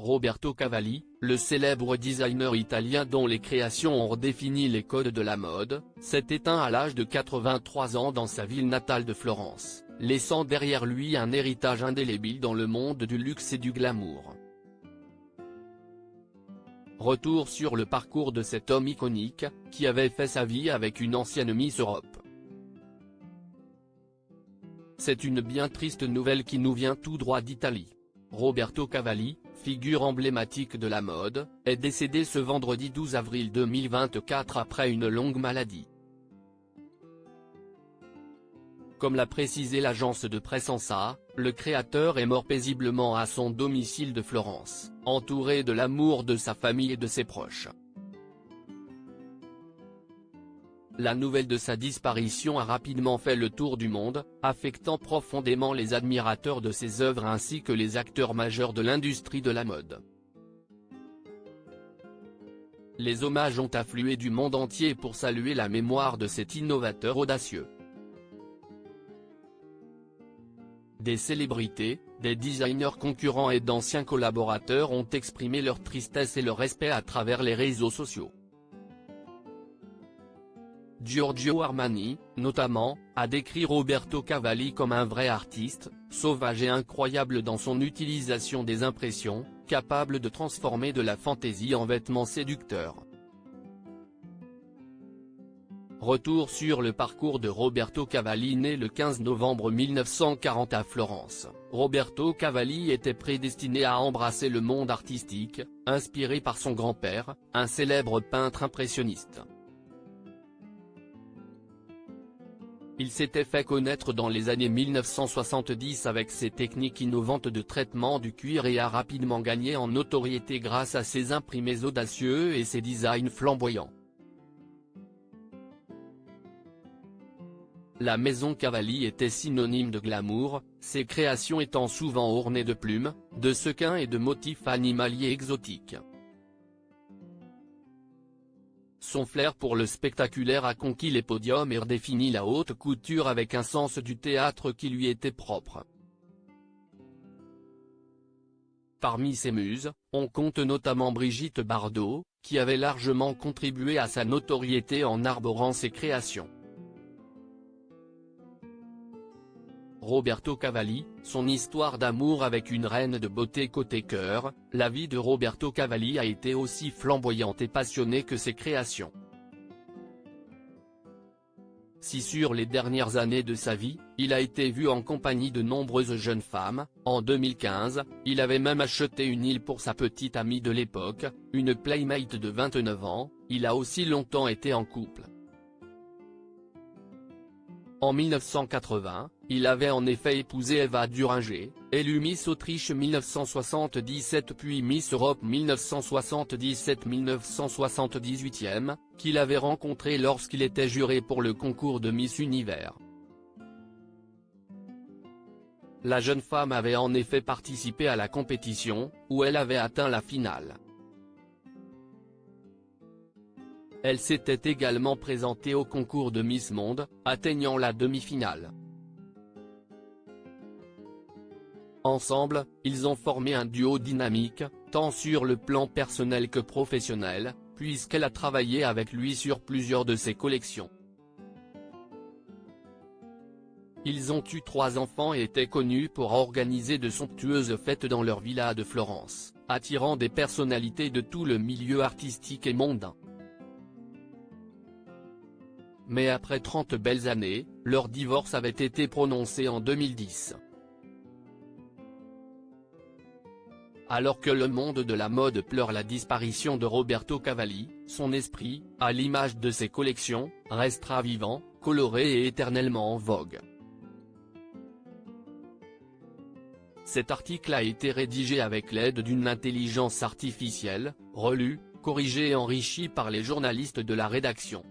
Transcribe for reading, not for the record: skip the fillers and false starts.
Roberto Cavalli, le célèbre designer italien dont les créations ont redéfini les codes de la mode, s'est éteint à l'âge de 83 ans dans sa ville natale de Florence, laissant derrière lui un héritage indélébile dans le monde du luxe et du glamour. Retour sur le parcours de cet homme iconique, qui avait fait sa vie avec une ancienne Miss Europe. C'est une bien triste nouvelle qui nous vient tout droit d'Italie. Roberto Cavalli, figure emblématique de la mode, est décédé ce vendredi 12 avril 2024 après une longue maladie. Comme l'a précisé l'agence de presse ANSA, le créateur est mort paisiblement à son domicile de Florence, entouré de l'amour de sa famille et de ses proches. La nouvelle de sa disparition a rapidement fait le tour du monde, affectant profondément les admirateurs de ses œuvres ainsi que les acteurs majeurs de l'industrie de la mode. Les hommages ont afflué du monde entier pour saluer la mémoire de cet innovateur audacieux. Des célébrités, des designers concurrents et d'anciens collaborateurs ont exprimé leur tristesse et leur respect à travers les réseaux sociaux. Giorgio Armani, notamment, a décrit Roberto Cavalli comme un vrai artiste, sauvage et incroyable dans son utilisation des impressions, capable de transformer de la fantaisie en vêtements séducteurs. Retour sur le parcours de Roberto Cavalli. Né le 15 novembre 1940 à Florence, Roberto Cavalli était prédestiné à embrasser le monde artistique, inspiré par son grand-père, un célèbre peintre impressionniste. Il s'était fait connaître dans les années 1970 avec ses techniques innovantes de traitement du cuir et a rapidement gagné en notoriété grâce à ses imprimés audacieux et ses designs flamboyants. La maison Cavalli était synonyme de glamour, ses créations étant souvent ornées de plumes, de sequins et de motifs animaliers exotiques. Son flair pour le spectaculaire a conquis les podiums et redéfini la haute couture avec un sens du théâtre qui lui était propre. Parmi ses muses, on compte notamment Brigitte Bardot, qui avait largement contribué à sa notoriété en arborant ses créations. Roberto Cavalli, son histoire d'amour avec une reine de beauté côté cœur. La vie de Roberto Cavalli a été aussi flamboyante et passionnée que ses créations. Si sur les dernières années de sa vie, il a été vu en compagnie de nombreuses jeunes femmes, en 2015, il avait même acheté une île pour sa petite amie de l'époque, une playmate de 29 ans, il a aussi longtemps été en couple. En 1980, il avait en effet épousé Eva Duringer, élue Miss Autriche 1977 puis Miss Europe 1977-1978, qu'il avait rencontrée lorsqu'il était juré pour le concours de Miss Univers. La jeune femme avait en effet participé à la compétition, où elle avait atteint la finale. Elle s'était également présentée au concours de Miss Monde, atteignant la demi-finale. Ensemble, ils ont formé un duo dynamique, tant sur le plan personnel que professionnel, puisqu'elle a travaillé avec lui sur plusieurs de ses collections. Ils ont eu 3 enfants et étaient connus pour organiser de somptueuses fêtes dans leur villa de Florence, attirant des personnalités de tout le milieu artistique et mondain. Mais après 30 belles années, leur divorce avait été prononcé en 2010. Alors que le monde de la mode pleure la disparition de Roberto Cavalli, son esprit, à l'image de ses collections, restera vivant, coloré et éternellement en vogue. Cet article a été rédigé avec l'aide d'une intelligence artificielle, relu, corrigé et enrichi par les journalistes de la rédaction.